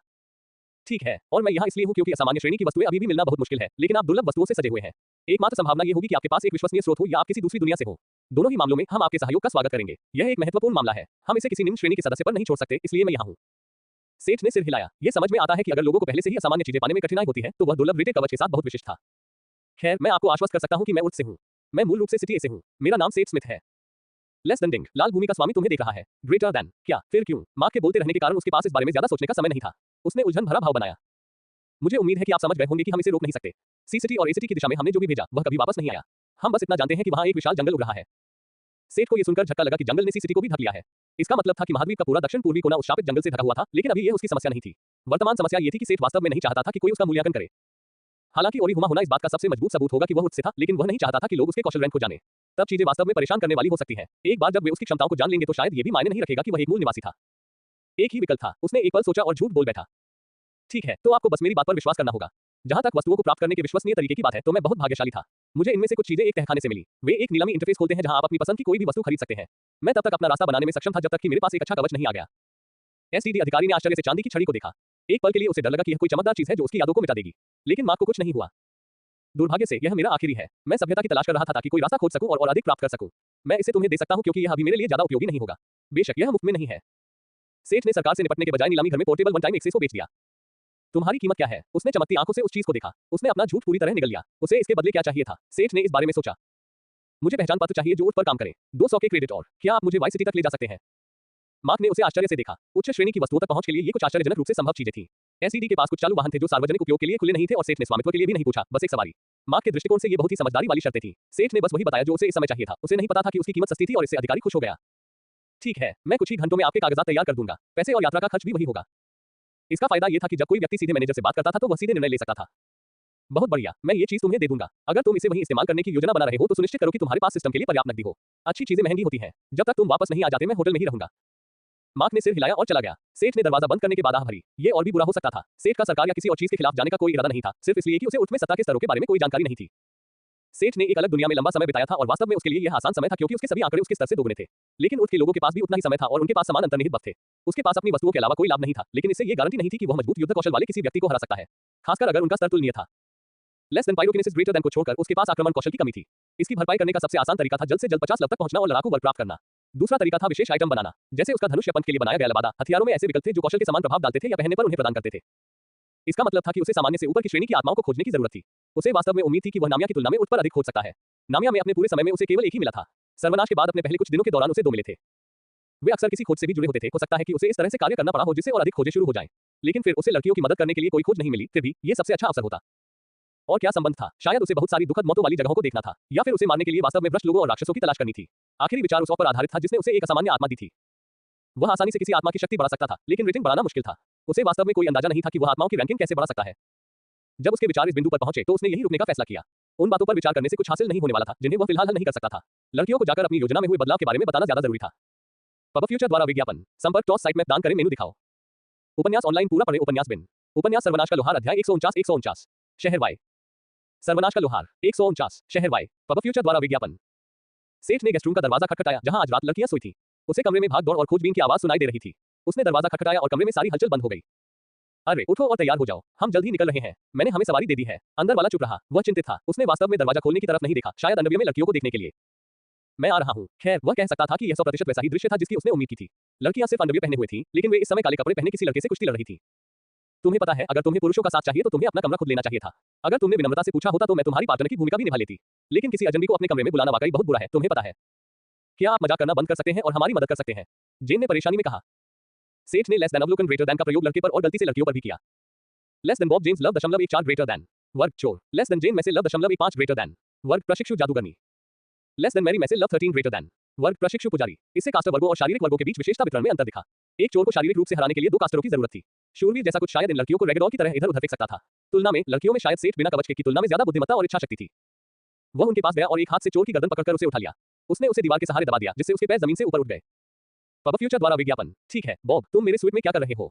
ठीक है, और मैं यहाँ इसलिए हूँ क्योंकि असामान्य श्रेणी की वस्तुएं अभी भी मिलना बहुत मुश्किल है, लेकिन आप दुर्लभ वस्तुओं से सजे हुए हैं। एकमात्र संभावना ये होगी कि आपके पास एक विश्वसनीय स्रोत हो या आप किसी दूसरी दुनिया से हो। दोनों ही मामलों में हम आपके सहयोग का स्वागत करेंगे। यह एक महत्वपूर्ण मामला है। हम इसे किसी निम्न श्रेणी के सदस्य पर नहीं छोड़ सकते, इसलिए मैं यहाँ हूँ। सेठ ने सिर हिलाया। यह समझ में आता है कि अगर लोगों को पहले से ही असामान्य चीजें पाने में कठिनाई होती है तो वह दुर्लभ रेटेड कवच के साथ बहुत विशिष्ट था। खैर, मैं आपको आश्वस्त कर सकता हूँ कि मैं उर्स से हूँ। मैं मूल रूप से सिटी ए से हूँ। मेरा नाम सेठ स्मिथ है। लेस देन डिंग। लाल भूमि का स्वामी तुम्हें देख रहा है। Greater than. क्या? फिर क्यों? मार्क के बोलते रहने के कारण उसके पास इस बारे में ज्यादा सोचने का समय नहीं था। उसने उलझन भरा भाव बनाया। मुझे उम्मीद है कि आप समझ गए होंगे कि हम इसे रोक नहीं सकते। सी सिटी और ए सिटी की दिशा में हमने जो भी भेजा वह कभी वापस नहीं आया। हम बस इतना जानते हैं कि वहाँ एक विशाल जंगल उग रहा है। सेठ को यह सुनकर झटका लगा कि जंगल ने सिटी को भी ढक लिया है। इसका मतलब था कि महाद्वीप का पूरा दक्षिण पूर्वी कोना उस शापित जंगल से ढका हुआ था, लेकिन अभी यह उसकी समस्या नहीं थी। वर्तमान समस्या यह थी कि सेठ वास्तव में नहीं चाहता था कि कोई उसका मूल्यांकन करे। हालांकि ओरी हुमा होना इस बात का सबसे मजबूत सबूत होगा कि वह उससे था, लेकिन वह नहीं चाहता था कि लोग उसके कौशल रैंक को जाने। तब चीजें वास्तव में परेशान करने वाली हो सकती हैं। एक बार जब वे उसकी क्षमताओं को जान लेंगे तो शायद ये भी मायने नहीं रखेगा कि वह एक मूल निवासी था। एक ही विकल्प था। उसने एक पल सोचा और झूठ बोल बैठा। ठीक है, तो आपको बस मेरी बात पर विश्वास करना होगा। जहां तक वस्तुओं को प्राप्त करने के विश्वसनीय तरीके की बात है तो मैं बहुत भाग्यशाली था। मुझे इनमें से कुछ चीजें एक तहखाने से मिली। वे एक नीलामी इंटरफेस खोलते हैं जहां आप अपनी पसंद की कोई भी वस्तु खरीद सकते हैं। मैं तब तक अपना रास्ता बनाने में सक्षम था जब तक कि मेरे पास एक अच्छा कवच नहीं आ गया। एसटीडी अधिकारी ने आश्चर्य से चांदी की छड़ी को देखा। एक पल के लिए उसे डर लगा कि यह कोई चमकदार चीज है जो उसकी यादों को मिटा देगी, लेकिन मार्क को कुछ नहीं हुआ। दुर्भाग्य से यह मेरा आखिरी है। मैं सभ्यता की तलाश कर रहा था ताकि कोई रास्ता खोज सकूं और अधिक प्राप्त कर सकूं। मैं इसे तुम्हें दे सकता हूं क्योंकि यह अभी मेरे लिए ज्यादा उपयोगी नहीं होगा। बेशक यह मुफ्त में नहीं है। सेठ ने सरकार से निपटने के बजाय नीलामी घर में पोर्टेबल वन टाइम एक्सेस को बेच दिया। तुम्हारी कीमत क्या है? उसने चमकती आंखों से उस चीज को देखा। उसने अपना झूठ पूरी तरह निगल लिया। उसे इसके बदले क्या चाहिए था? सेठ ने इस बारे में सोचा। मुझे पहचान पत्र चाहिए जो उस पर काम करे। 200 के क्रेडिट और क्या आप मुझे वाई सिटी तक ले जा सकते हैं? मार्क ने उसे आश्चर्य से देखा। उच्च श्रेणी की वस्तुओं तक पहुंच के लिए ये कुछ आश्चर्यजनक रूप से संभव चीजें थी। एसईडी के पास कुछ चालू वाहन थे जो सार्वजनिक उपयोग के लिए खुले नहीं थे और सेठ ने स्वामित्व के लिए भी नहीं पूछा, बस एक सवारी। मार्क के दृष्टिकोण से ये बहुत ही समझदारी वाली शर्तें थी। सेठ ने बस वही बताया जो उसे इस समय चाहिए था। उसे नहीं पता था कि उसकी कीमत सस्ती थी और इससे अधिकारी खुश हो गया। ठीक है, मैं कुछ ही घंटों में आपके कागजात तैयार कर दूंगा। पैसे और यात्रा का खर्च भी वही होगा। इसका फायदा यह था कि जब कोई व्यक्ति सीधे मैनेजर से बात करता था तो वह सीधे निर्णय ले सकता था। बहुत बढ़िया, मैं ये चीज तुम्हें दे दूंगा। अगर तुम इसे वहीं इस्तेमाल करने की योजना बना रहे हो तो सुनिश्चित करो कि तुम्हारे पास सिस्टम के लिए पर्याप्त नकदी हो। अच्छी चीजें महंगी होती हैं। जब तक तुम वापस नहीं आ जाते मैं होटल में ही रहूंगा। मार्क ने सिर हिलाया और चला गया। सेठ ने दरवाजा बंद करने के बाद आह भरी। ये और भी बुरा हो सकता था। सेठ का सरकार या किसी और चीज के खिलाफ जाने का कोई इरादा नहीं था, सिर्फ इसलिए कि उसे उठ में सत्ता के स्तरों के बारे में कोई जानकारी नहीं थी। सेठ ने एक अलग दुनिया में लंबा समय बिताया था और वास्तव में उसके लिए यह आसान समय था क्योंकि उसके सभी आंकड़े उसके स्तर से दोगुने थे। लेकिन उठ के लोगों के पास भी उतना ही समय था और उनके पास समान अंतर्निहित बल थे। उसके पास अपनी वस्तुओं के अलावा कोई लाभ नहीं था, लेकिन इससे ये गारंटी नहीं थी कि वह मजबूत युद्ध कौशल वाले किसी व्यक्ति को हरा सकता है, खासकर अगर उनका स्तर तुलनीय था। लेस देन पायरोकिनेसिस ग्रेटर देन को छोड़कर उसके पास आक्रमण कौशल की कमी थी। इसकी भरपाई करने का सबसे आसान तरीका था जल्द से जल्द 50 लब तक पहुंचना और लड़ाकू बल प्राप्त करना। दूसरा तरीका था विशेष आइटम बनाना, जैसे उसका धनुष या पंख के लिए बनाया गया लबादा। हथियारों में ऐसे विकल्प थे जो कौशल के समान प्रभाव डालते थे या पहनने पर उन्हें प्रदान करते थे। इसका मतलब था कि उसे सामान्य से ऊपर की श्रेणी की आत्माओं को खोजने की जरूरत थी। उसे वास्तव में उम्मीद थी कि वह नामिया की तुलना में उस पर अधिक खोज सकता है। नामिया में अपने पूरे समय में उसे केवल एक ही मिला था। सर्वनाश के बाद अपने पहले कुछ दिनों के दौरान उसे 2 मिले थे। वे अक्सर किसी खोज से भी जुड़े होते थे। हो सकता है कि उसे इस तरह से कार्य करना पड़ा हो जिससे और अधिक खोजें शुरू हो जाएं। लेकिन फिर उसे लड़कियों की मदद करने के लिए कोई खोज नहीं मिली। फिर भी ये सबसे अच्छा अवसर होता। और क्या संबंध था? शायद उसे बहुत सारी दुखद मौतों वाली जगहों को देखना था, या फिर उसे मारने के लिए वास्तव में भ्रष्ट लोगों और राक्षसों की तलाश करनी थी। आखिरी विचार उस पर आधारित था जिसने उसे एक असामान्य आत्मा दी थी। वह आसानी से किसी आत्मा की शक्ति बढ़ा सकता था, लेकिन रेटिंग बढ़ाना मुश्किल था। उसे वास्तव में कोई अंदाजा नहीं था कि वह आत्माओं की रैंकिंग कैसे बढ़ा सकता है। जब उसके विचार इस बिंदु पर पहुंचे तो उसने यही रुकने का फैसला किया। उन बातों पर विचार करने से कुछ हासिल नहीं होने वाला था जिन्हें वह फिलहाल हल नहीं कर सकता था। लड़कियों को जाकर अपनी योजना में हुए बदलाव के बारे में बताना ज्यादा जरूरी था। पब फ्यूचर द्वारा विज्ञापन संपर्क टॉस साइट में दान करें मेनू दिखाओ। उपन्यास ऑनलाइन पूरा पढ़े। उपन्यास बिन। उपन्यास सर्वनाश का लोहार अध्याय 149 शहर वाई। सर्वनाश का लोहार 149 शहर वाई। पब फ्यूचर द्वारा विज्ञापन। सेठ ने गेस्ट रूम का दरवाजा खटखटाया जहां आज रात लड़कियां सोई थी। उसे कमरे में भाग दौड़ और खोजबीन की आवाज सुनाई दे रही थी। उसने दरवाजा खटखटाया और कमरे में सारी हलचल बंद हो गई। अरे उठो और तैयार हो जाओ, हम जल्द ही निकल रहे हैं। मैंने हमें सवारी दे दी है। अंदर वाला चुप रहा। वह चिंतित था। उसने वास्तव में दरवाजा खोलने की तरफ नहीं देखा, शायद अंडरवियर में लड़कियों को देखने के लिए। मैं आ रहा हूं। खैर वह कह सकता था कि यह 100% वैसा ही दृश्य था जिसकी उसने उम्मीद की थी। लड़कियां सिर्फ अंडरवियर पहने हुए थीं, लेकिन वे इस समय काले कपड़े पहने किसी लड़के से कुश्ती लड़ रही थीं। तुम्हें पता है, अगर तुम्हें पुरुषों का साथ चाहिए तो तुम्हें अपना कमरा खुद लेना चाहिए था। अगर तुमने विनम्रता से पूछा होता तो मैं तुम्हारी पार्टनर की भूमिका भी निभा लेती। लेकिन किसी अजनबी को अपने कमरे में बुलाना वाकई बहुत बुरा है, तुम्हें पता है। क्या आप मजाक करना बंद कर सकते हैं और हमारी मदद कर सकते हैं? जेन ने परेशानी में कहा। सेठ ने लेस देन अवलोकन ग्रेटर देन का प्रयोग लड़के पर और गलती से लड़कियों पर भी किया। Less than Bob James love 1.14 greater than वर्ग चोर। Less than Jane Massey love 1.15 greater than वर्ग प्रशिक्षु जादूगरनी। Less than Mary Massey love 13 greater than वर्ग प्रशिक्षु पुजारी। इससे कास्टर वर्गों और शारीरिक वर्गों के बीच विशेषता वितरण में अंतर दिखा। एक चोर को शारीरिक रूप से हराने के लिए 2 कास्टरों की जरूरत थी। शूरवीर जैसा कुछ शायद इन लड़कियों को रैगडॉल की तरह इधर उधर फेंक सकता था। तुलना में लड़कियों में शायद सेठ बिना कवच के की तुलना में ज्यादा बुद्धिमत्ता और इच्छा शक्ति थी। वह उनके पास गया और एक हाथ से चोर की गर्दन पकड़कर उसे उठा लिया। उसने उसे दीवार के सहारे दबा दिया जिससे उसके पैर जमीन से ऊपर उठ गए। पब फ्यूचर द्वारा विज्ञापन। ठीक है बॉब, तुम मेरे स्वीट में क्या कर रहे हो?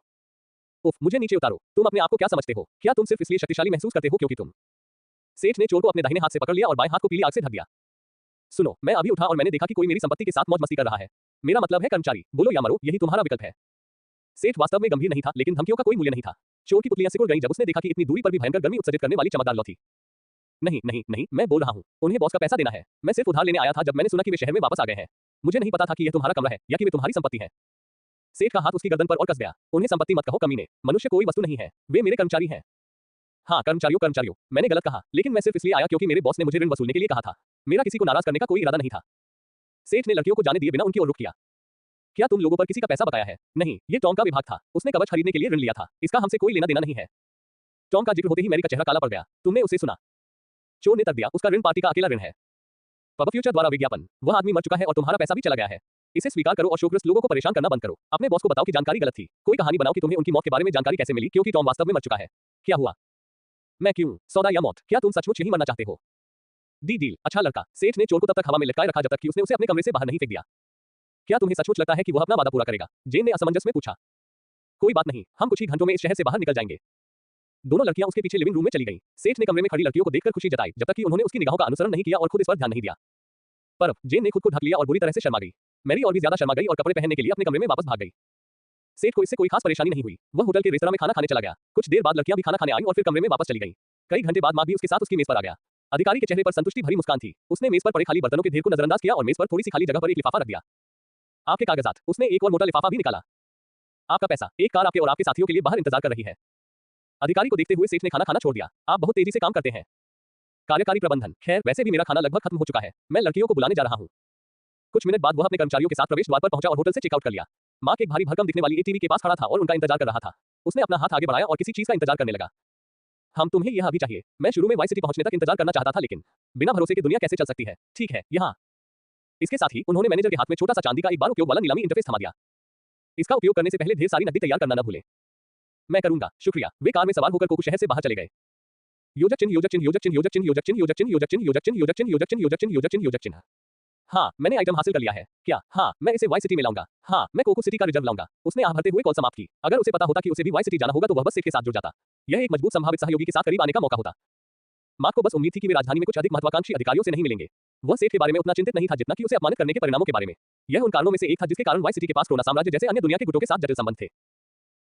उफ, मुझे नीचे उतारो। तुम अपने आप को क्या समझते हो? क्या तुम सिर्फ इसलिए शक्तिशाली महसूस करते हो क्योंकि तुम? सेठ ने चोर को अपने दाहिने हाथ से पकड़ लिया और बाएं हाथ को पीली आग से ढक दिया। सुनो, मैं अभी उठा और मैंने देखा कि कोई मेरी संपत्ति के साथ मौज मस्ती कर रहा है। मेरा मतलब है कर्मचारी, बोलो या मरो, यही तुम्हारा विकल्प है। सेठ वास्तव में गंभीर नहीं था, लेकिन धमकियों का कोई मूल्य नहीं था। चोर की पुतलियां सिकुड़ गईं जब उसने देखा कि इतनी दूरी पर भी भयंकर गर्मी उत्सर्जित करने वाली चमकदार लौ थी। नहीं नहीं नहीं, मैं बोल रहा हूँ, उन्हें बॉस का पैसा देना है। मैं सिर्फ उधार लेने आया था जब मैंने सुना कि वे शहर में वापस आ गए हैं। मुझे नहीं पता था कि यह तुम्हारा कमरा है या कि वे तुम्हारी संपत्ति है। सेठ का हाथ उसकी गर्दन पर और कस गया। उन्हें संपत्ति मत कहो कमीने, मनुष्य कोई वस्तु नहीं है, वे मेरे कर्मचारी हैं। हाँ कर्मचारियों, मैंने गलत कहा, लेकिन मैं सिर्फ इसलिए आया क्योंकि मेरे बॉस ने मुझे ऋण वसूलने के लिए कहा था। मेरा किसी को नाराज करने का कोई इरादा नहीं था। सेठ ने लड़कियों को जाने दिए बिना उनकी ओर रुख किया। क्या तुम लोगों पर किसी का पैसा बकाया है? नहीं, ये टॉम का विभाग था। उसने कवच खरीदने के लिए ऋण लिया था। इसका हमसे कोई लेना देना नहीं है। टॉम का जिक्र होते ही मैरी का चेहरा काला पड़ गया। तुमने उसे सुना? चोर ने तर्क दिया, उसका ऋण पार्टी का अकेला ऋण है। पब फ्यूचर द्वारा विज्ञापन। वह आदमी मर चुका है और तुम्हारा पैसा भी चला गया है। इसे स्वीकार करो और शोग्रस्त लोगों को परेशान करना बंद करो। अपने बॉस को बताओ कि जानकारी गलत थी। कोई कहानी बनाओ कि तुम्हें उनकी मौत के बारे में जानकारी कैसे मिली, क्योंकि टॉम वास्तव में मर चुका है। क्या हुआ? मैं क्यों? सौदा या मौत? क्या तुम सचमुच यही मरना चाहते हो? डील। अच्छा लड़का। सेठ ने चोर को तब तक हवा में लटकाए रखा जब तक कि उसने उसे अपने कमरे से बाहर नहीं फेंक दिया। क्या तुम्हें सचमुच लगता है कि वह अपना वादा पूरा करेगा? जेन ने असमंजस में पूछा। कोई बात नहीं, हम कुछ ही घंटों में इस शहर से बाहर निकल जाएंगे। दोनों लड़कियां उसके पीछे लिविंग रूम में चली गईं। सेठ ने कमरे में खड़ी लड़कियों को देखकर खुशी जताई, जब तक कि उन्होंने उसकी निगाहों का अनुसरण नहीं किया और खुद इस पर ध्यान नहीं दिया। पर जेन ने खुद को ढक लिया और बुरी तरह से शर्मा गई। मैरी और भी ज्यादा शर्मा गई और कपड़े पहनने के लिए अपने कमरे में वापस भाग गई। सेठ को इससे कोई खास परेशानी नहीं हुई। वह होटल के रेस्तरां में खाना खाने चला गया। कुछ देर बाद लड़कियां भी खाना खाने आई और फिर कमरे में वापस चली गईं। कई घंटे बाद मार्क भी उसके साथ उसकी मेज पर आ गया। अधिकारी के चेहरे पर संतुष्टि भरी मुस्कान थी। उसने मेज पर पड़े खाली बर्तनों के ढेर को नजरअंदाज किया और मेज पर थोड़ी सी खाली जगह पर एक लिफाफा रख दिया। आपके कागजात। उसने एक और मोटा लिफाफा भी निकाला। आपका पैसा। एक कार आपके और आपके साथियों के लिए बाहर इंतजार कर रही है। अधिकारी को देखते हुए सेठ ने खाना खाना छोड़ दिया। आप बहुत तेजी से काम करते हैं। कार्यकारी प्रबंधन। खैर, वैसे भी मेरा खाना लगभग खत्म हो चुका है। मैं लड़कियों को बुलाने जा रहा हूं। कुछ मिनट बाद वह अपने कर्मचारियों के साथ प्रवेश द्वार पर पहुंचा और होटल से चेकआउट कर लिया। मार्क एक भारी भरकम दिखने वाली टीवी के पास खड़ा था और उनका इंतजार कर रहा था। उसने अपना हाथ आगे बढ़ाया और किसी चीज का इंतजार करने लगा। हम तुम्हें यह अभी चाहिए। मैं शुरू में वाई सिटी पहुंचने तक इंतजार करना चाहता था, लेकिन बिना भरोसे के दुनिया कैसे चल सकती है? ठीक है, यहाँ। इसके साथ ही उन्होंने मैनेजर के हाथ में छोटा सा चांदी का एक बार उपयोग वाला नीलामी इंटरफेस थमा दिया। इसका उपयोग करने से पहले ढेर सारी नकदी तैयार करना न भूलें। मैं करूंगा, शुक्रिया। वे कार में सवार होकर कोकू शहर से बाहर चले गए। योजक चिन्ह योजक चिन्ह योजक चिन्ह योजक चिन्ह योजक चिन्ह योजक चिन्ह योजक चिन्ह योजक चिन्ह योजक चिन्ह योजक चिन्ह योजक चिन्ह योजक चिन्ह योजक चिन्ह। हाँ, मैंने आइटम हासिल कर लिया है। क्या? हाँ, मैं इसे वाई सिटी में लाऊंगा। हाँ, मैं कोकू सिटी का रिजर्व लाऊंगा। उसने आह भरते हुए कॉल समाप्त की। अगर उसे पता होता कि उसे भी वाई सिटी जाना होगा तो वह बस सेठ के साथ जुड़ जाता। यह एक मजबूत संभावित सहयोगी के साथ करीब आने का मौका होता। मार्क को बस उम्मीद थी कि वे राजधानी में कुछ अधिक महत्वाकांक्षी अधिकारियों से नहीं मिलेंगे। वह सेठ के बारे में उतना चिंतित नहीं था जितना कि उसे अपमानित करने के परिणामों के बारे में। यह उन कारणों में से एक था जिसके कारण वाई सिटी के पास क्रोना साम्राज्य जैसे अन्य दुनिया के गुटों के साथ जटिल संबंध थे।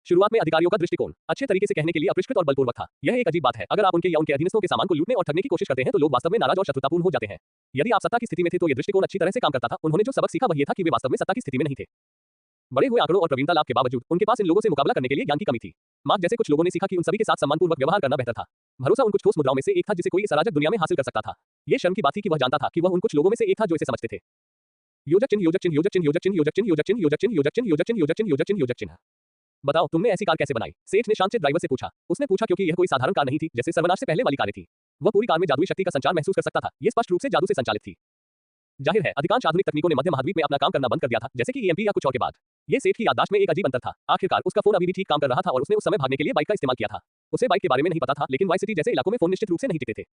शुरुआत में अधिकारियों का दृष्टिकोण अच्छे तरीके से कहने के लिए अपरिष्कृत और बलपूर्वक था। यह एक अजीब बात है। अगर आप उनके या उनके अधीनस्थों के सामान को लूटने और ठगने की कोशिश करते हैं तो लोग वास्तव में नाराज और शत्रुतापूर्ण हो जाते हैं। यदि आप सत्ता की स्थिति में थे तो यह दृष्टिकोण अच्छी तरह से काम करता था। उन्होंने जो सबक सीखा वह यह था कि वे वास्तव में सत्ता की स्थिति में नहीं थे। बड़े हुए आंकड़ों और प्रवीणता लाभ के बावजूद उनके पास इन लोगों से मुकाबला करने के लिए ज्ञान की कमी थी। मार्क जैसे कुछ लोगों ने सीखा कि उन सभी के साथ सम्मानपूर्वक व्यवहार करना बेहतर था। भरोसा उन कुछ ठोस मुद्राओं में से एक था जिसे कोई इस अराजक दुनिया में हासिल कर सकता था। यह शर्म की बात थी कि वह जानता था कि वह उन कुछ लोगों में से एक था जो इसे समझते थे। योजक चिन्ह योजक चिन्ह योजक चिन्ह योजक चिन्ह योजक चिन्ह योजक चिन्ह योजक चिन्ह योजक चिन्ह योजक चिन्ह योजक चिन्ह योजक चिन्ह योजक चिन्ह। बताओ, तुमने ऐसी कार कैसे बनाई? सेठ ने शांत ड्राइवर से पूछा। उसने पूछा क्योंकि यह कोई साधारण कार नहीं थी जैसे सर्वनाश से पहले वाली कारें थी। वह पूरी कार में जादुई शक्ति का संचार महसूस कर सकता था। यह स्पष्ट रूप से जादू से संचालित थी। जाहिर है, अधिकांश आधुनिक तकनीकों ने मध्य महाद्वीप में अपना काम करना बंद कर दिया था, जैसे कि ईएमपी या कुछ और के बाद। यह सेठ की याददाश्त में एक अजीब अंतर था। आखिरकार उसका फोन अभी भी ठीक काम कर रहा था और उसने उस समय भागने के लिए बाइक का इस्तेमाल किया था। उसे बाइक के बारे में नहीं पता था, लेकिन वाई सिटी जैसे इलाकों में फोन निश्चित रूप से नहीं टिकते थे।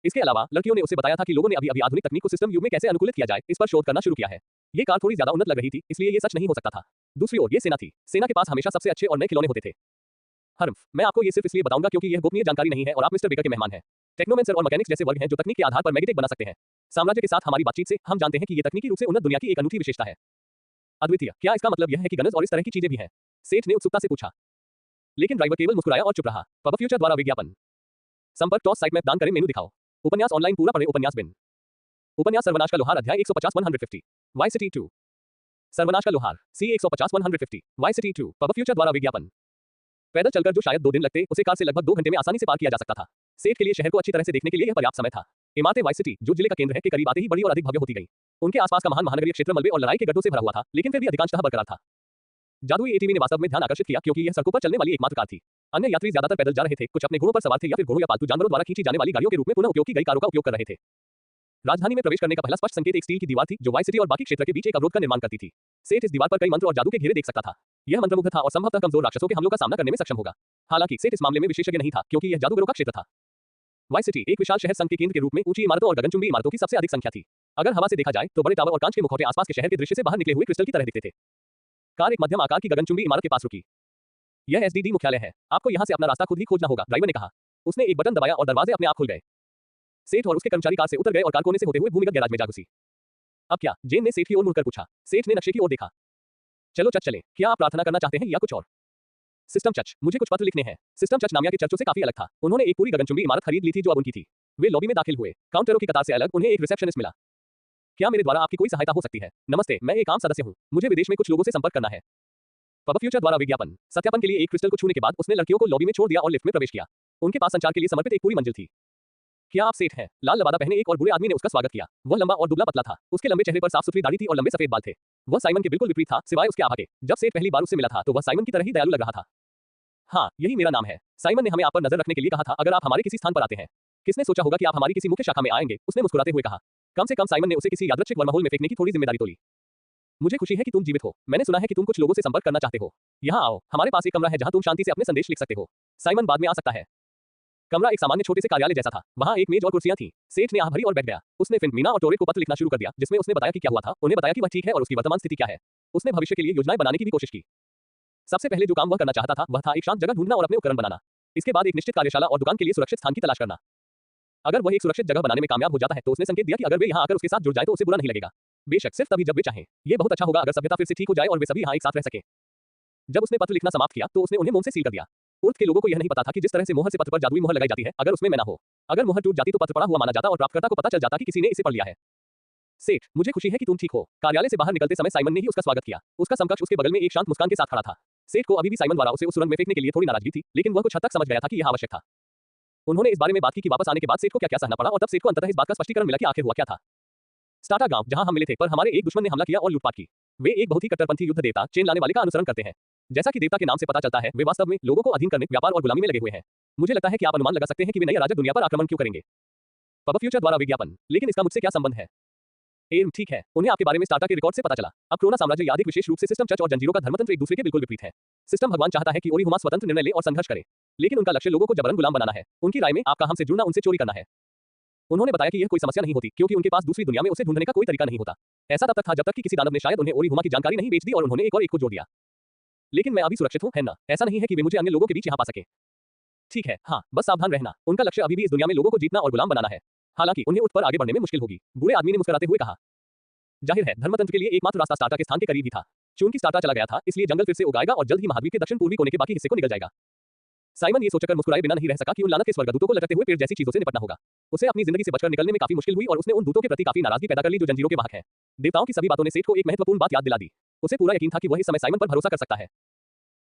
इसके अलावा लड़कियों ने उसे बताया था कि लोगों ने अभी आधुनिक तकनीक को सिस्टम युग में कैसे अनुकूलित किया जाए इस पर शोध करना शुरू किया है। ये कार थोड़ी ज्यादा उन्नत लग रही थी, इसलिए ये सच नहीं हो सकता था। दूसरी ओर ये सेना थी। सेना के पास हमेशा सबसे अच्छे और नए खिलौने होते थे। हर्म्फ, मैं आपको ये सिर्फ इसलिए बताऊंगा क्योंकि यह गोपनीय जानकारी नहीं है और आप मिस्टर बेकर के मेहमान हैं। टेक्नोमेंसर और मैकेनिक्स जैसे वर्ग हैं जो तकनीक के आधार पर मैग्नेटिक बना सकते हैं। साम्राज्य के साथ हमारी बातचीत से हम जानते हैं कि ये तकनीकी रूप से उन्नत दुनिया की एक अनूठी विशेषता है। अद्वितीय। क्या इसका मतलब यह है कि गनज और इस तरह की चीजें भी हैं? सेठ ने उत्सुकता से पूछा। लेकिन ड्राइवर केवल मुस्कुराया और चुप रहा। पब फ्यूचर द्वारा विज्ञापन। संपर्क टॉस साइट मैप दान करें मेनू दिखाओ। उपन्यास ऑनलाइन पूरा पढ़ें। उपन्यास बिन। उपन्यास सर्वनाश का लोहार अध्याय 150 वाई सिटी 2। सर्वनाश का लोहार सी 150 वाई सिटी 2। पब फ्यूचर द्वारा विज्ञापन। पैदल चलकर जो शायद 2 दिन लगते उसे कार से लगभग 2 घंटे में आसानी से पार किया जा सकता था। सेठ के लिए शहर को अच्छी तरह से देखने के लिए यह पर्याप्त समय था। इमारतें वाई सिटी, जो जिले का केंद्र है, के करीब आते ही बड़ी और अधिक भव्य होती गई। उनके आसपास का महान महानगरीय क्षेत्र मलबे और लड़ाई के गड्ढों से भरा हुआ था, लेकिन फिर भी अधिकांशतः बरकरार था। जादुई एटीवी ने वास्तव में ध्यान आकर्षित किया क्योंकि यह सड़कों पर चलने वाली एकमात्र कार थी। अन्य यात्री ज्यादातर पैदल जा रहे थे, कुछ अपने घोड़ों पर सवार थे या फिर घोड़ों या पालतू जानवरों द्वारा खींची जाने वाली गाड़ियों के रूप में पुनः उपयोग की गई कारों का उपयोग कर रहे थे। राजधानी में प्रवेश करने का पहला स्पष्ट संकेत एक स्टील की दीवार थी जो वाई सिटी और बाकी क्षेत्र के बीच एक अवरोध का निर्माण करती थी। सेठ इस दीवार पर कई मंत्र और जादू के घेरे देख सकता था। यह मंत्रमुग्ध था और संभवतः कमजोर राक्षसों के हमलों का सामना करने में सक्षम होगा। हालांकि सेठ इस मामले में विशेषज्ञ नहीं था क्योंकि यह जादूगरों का क्षेत्र था। वाई सिटी एक विशाल शहर संघ के केंद्र के रूप में ऊंची इमारतों और गगनचुंबी इमारतों की सबसे अधिक संख्या थी। अगर हवा से देखा जाए तो बड़े टावर और कांच के मुखौटे आसपास के शहर के दृश्य से बाहर निकले हुए क्रिस्टल की तरह दिखते थे। कार एक मध्यम आकार की गगनचुंबी इमारत के पास रुकी। यह एसडीडी मुख्यालय है। आपको यहां से अपना रास्ता खुद ही खोजना होगा, ड्राइवर ने कहा। उसने एक बटन दबाया और दरवाजे अपने आप खुल गए। सेठ और उसके कर्मचारी कार से उतर गए और कार कोने से होते हुए भूमिगत गैराज में जा घुसी। अब क्या? जेन ने सेठ की ओर मुड़कर पूछा। सेठ ने नक्शे की ओर देखा। चलो चच चलें। क्या आप प्रार्थना करना चाहते हैं या कुछ और? सिस्टम चच, मुझे कुछ पत्र लिखने हैं। सिस्टम चच नामिया के चर्चों से काफी अलग था। उन्होंने एक पूरी गगनचुंबी इमारत खरीद ली थी जो अब उनकी थी। वे लॉबी में दाखिल हुए। काउंटरों की कतार से अलग उन्हें एक रिसेप्शनिस्ट मिला। क्या मेरे द्वारा आपकी कोई सहायता हो सकती है? नमस्ते, मैं एक आम सदस्य हूं। मुझे विदेश में कुछ लोगों से संपर्क करना है। पब फ्यूचर द्वारा विज्ञापन। सत्यापन के लिए एक क्रिस्टल को छूने के बाद उसने लड़कियों को लॉबी में छोड़ दिया और लिफ्ट में प्रवेश किया। उनके पास संचार के लिए समर्पित एक पूरी मंजिल थी। क्या आप सेठ हैं? लाल लबादा पहने एक और बुरे आदमी ने उसका स्वागत किया। वह लंबा और दुबला पतला था। उसके लंबे चेहरे पर साफ सुथरी दाढ़ी थी और लंबे सफेद बाल थे। वह साइमन के बिल्कुल विपरीत था, सिवाय उसके आभा के। जब सेठ पहली बार उससे मिला था तो वह साइमन की तरह ही दयालु लग रहा था। हाँ, यही मेरा नाम है। साइमन ने हमें आप पर नजर रखने के लिए कहा था अगर आप हमारे किसी स्थान पर आते हैं। किसने सोचा होगा कि आप हमारी किसी मुख्य शाखा में आएंगे? उसने मुस्कुराते हुए कहा। कम से कम साइमन ने उसे किसी यादृच्छिक वर्महोल में फेंकने की थोड़ी जिम्मेदारी तो ली। मुझे खुशी है कि तुम जीवित हो। मैंने सुना है कि तुम कुछ लोगों से संपर्क करना चाहते हो। यहाँ आओ, हमारे पास एक कमरा है जहाँ तुम शांति से अपने संदेश लिख सकते हो। साइमन बाद में आ सकता है। कमरा एक सामान्य छोटे से कार्यालय जैसा था। वहाँ एक मेज और कुर्सियां थी। सेठ ने आह भरी और बैठ गया। उसने फिन, मीना और टोरेट को पत्र लिखना शुरू कर दिया, जिसमें उसने बताया कि क्या हुआ था, उन्हें बताया कि वह ठीक है और उसकी वर्तमान स्थिति क्या है। उसने भविष्य के लिए योजनाएं बनाने की भी कोशिश की। सबसे पहले जो काम वह करना चाहता था वह था एक शांत जगह ढूंढना और अपने उपकरण बनाना। इसके बाद एक निश्चित कार्यशाला और दुकान के लिए सुरक्षित स्थान की तलाश करना। अगर वह एक सुरक्षित जगह बनाने में कामयाब हो जाता है तो उसने संकेत दिया कि अगर वे यहाँ आकर उसके साथ जुड़ जाए तो उसे बुरा नहीं लगेगा। बेशक सिर्फ तभी जब वे चाहें। ये बहुत अच्छा होगा अगर सभ्यता फिर से ठीक हो जाए और वे सभी यहाँ एक साथ रह सकें। जब उसने पत्र लिखना समाप्त किया तो उसने उन्हें मोम से सील कर दिया। उर्थ के लोगों को यह नहीं पता था कि जिस तरह से मोहर से पत्र पर जादुई मोहर लगाई जाती है, अगर उसमें मैं ना हो, अगर मोहर टूट जाती तो पत्र पड़ा हुआ माना जाता और प्राप्तकर्ता को पता चल जाता कि किसी ने इसे पढ़ लिया है। सेठ, मुझे खुशी है कि तुम ठीक हो। कार्यालय से बाहर निकलते समय साइमन ने ही उसका स्वागत किया। उसका समकक्ष उसके बगल में एक शांत मुस्कान के साथ खड़ा था। सेठ को अभी भी साइमन द्वारा उसे उस सुरंग में फेंकने के लिए थोड़ी नाराजगी थी, लेकिन वह कुछ हद तक समझ गया था कि यह आवश्यक था। उन्होंने इस बारे में बात की कि वापस आने के बाद सेठ को क्या-क्या सहना पड़ा और तब सेठ को अंततः इस बात का स्पष्टीकरण मिला कि आखिर हुआ क्या था। स्टाटा गांव, जहां हम मिले थे, पर हमारे एक दुश्मन ने हमला किया और लूटपाट की। वे एक बहुत ही कट्टरपंथी युद्ध देवता, चेन लाने वाले का अनुसरण करते हैं। जैसा कि देवता के नाम से पता चलता है, वे वास्तव में लोगों को अधीन करने, व्यापार और गुलामी में लगे हुए हैं। मुझे लगता है कि आप अनुमान लगा सकते हैं कि वे नए अराजक दुनिया पर आक्रमण क्यों करेंगे। पब फ्यूचर द्वारा विज्ञापन, लेकिन इसका मुझसे क्या संबंध है? ठीक है, उन्हें आपके बारे में स्टार्टा के रिकॉर्ड से पता चला। अब क्रोना साम्राज्य या अधिक विशेष रूप से सिस्टम चर्च और जंजीरों का धर्मतंत्र एक दूसरे के बिल्कुल विपरीत है। सिस्टम भगवान चाहता है कि ओरिहुमा स्वतंत्र निर्णय ले और संघर्ष करे, लेकिन उनका लक्ष्य लोगों को जबरन गुलाम बनाना है। उनकी राय में आपका हमसे जुड़ना उनसे चोरी करना है। उन्होंने बताया कि यह कोई समस्या नहीं होती क्योंकि उनके पास दूसरी दुनिया में उसे ढूंढने का कोई तरीका नहीं होता। ऐसा तब तक था जब तक कि किसी दानव ने शायद उन्हें ओरिहुमा की जानकारी नहीं बेच दी और उन्होंने एक और एक को जोड़ दिया। लेकिन मैं अभी सुरक्षित हूं, है ना? ऐसा नहीं है कि वे मुझे अन्य लोगों के बीच यहां पा सके। ठीक है, हाँ, बस सावधान रहना। उनका लक्ष्य अभी भी इस दुनिया में लोगों को जीतना और गुलाम बनाना है। हालांकि उन्हें उठ पर आगे बढ़ने में मुश्किल होगी। बूढ़े आदमी ने मुस्कुराते हुए कहा। जाहिर है, धर्मतंत्र के लिए एकमात्र रास्ता स्टार्टा के स्थान के करीब ही था। चूंकि स्टार्टा चला गया था, इसलिए जंगल फिर से उगाएगा और जल्द ही महाद्वीप के दक्षिण पूर्वी कोने के बाकी हिस्से को निगल जाएगा। साइमन ये सोचकर मुस्कुराए बिना नहीं रह सका कि उन लानत के स्वर्गदूतों को लटकते हुए पेड़ जैसी चीजों से निपटना होगा। उसे अपनी जिंदगी से बचकर निकलने में काफी मुश्किल हुई और उसने उन दूतों के प्रति काफी नाराजगी पैदा कर ली जो जंजीरों के वाहक हैं। देवताओं की सभी बातों ने सेठ को एक महत्वपूर्ण बात याद दिला दी। उसे पूरा यकीन था कि वह इस समय साइमन पर भरोसा कर सकता है।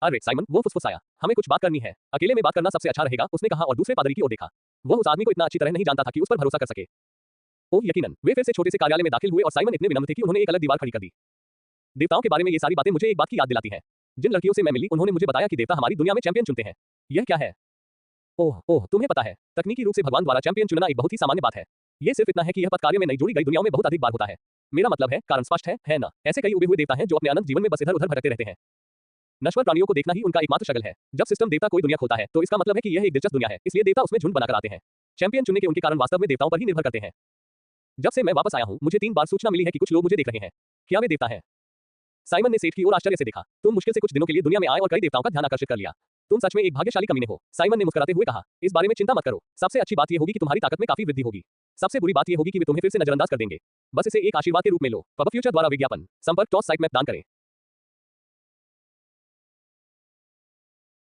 अरे साइमन, वो फुसफुसाया, हमें कुछ बात करनी है। अकेले में बात करना सबसे अच्छा रहेगा, उसने कहा और दूसरे पादरी की ओर देखा। वह उस आदमी को इतना अच्छी तरह नहीं जानता था कि उस पर भरोसा कर सके। ओह यकीनन, वे फिर से छोटे से कार्यालय में दाखिल हुए और साइमन इतने विनम्र थे कि उन्होंने एक अलग दीवार खड़ी कर दी। देवताओं के बारे में ये सारी बातें मुझे एक बात की याद दिलाती हैं। जिन लड़कियों से मैं मिली उन्होंने मुझे बताया कि देवता हमारी दुनिया में चैंपियन चुनते हैं। यह क्या है? ओह, तुम्हें पता है, तकनीकी रूप से भगवान द्वारा चैंपियन चुनना एक बहुत ही सामान्य बात है। ये सिर्फ इतना है कि यह पद कार्य में नई जोड़ी गई दुनियाओं में बहुत अधिक बार होता है। मेरा मतलब है, कारण स्पष्ट है ना? ऐसे कई उबे हुए देवता हैं जो अपने अनंत जीवन में बस इधर-उधर भटकते रहते हैं। नश्वर प्राणियों को देखना ही उनका एकमात्र शगल है। जब सिस्टम देवता कोई दुनिया खोलता है तो इसका मतलब है कि यह एक दिलचस्प दुनिया है, इसलिए देवता उसमें झुंड बनाकर आते हैं। चैंपियन चुनने के उनके कारण वास्तव में देवताओं पर ही निर्भर करते हैं। जब से मैं वापस आया हूं, मुझे 3 बार सूचना मिली है कि कुछ लोग मुझे देख रहे हैं। क्या वे देवता हैं? साइमन ने सेठ की ओर आश्चर्य से देखा। तुम मुश्किल से कुछ दिनों के लिए दुनिया में आए और कई देवताओं का ध्यान आकर्षित कर लिया। तुम सच में एक भाग्यशाली कमीने हो। साइमन ने मुस्कुराते हुए कहा। इस बारे में चिंता मत करो। सबसे अच्छी बात यह होगी कि तुम्हारी ताकत में काफी वृद्धि होगी। सबसे बुरी बात यह होगी कि वे तुम्हें फिर से नजरअंदाज कर देंगे। बस इसे एक आशीर्वाद के रूप में लो। पब फ्यूचर द्वारा विज्ञापन, संपर्क टॉस साइट में दान करें।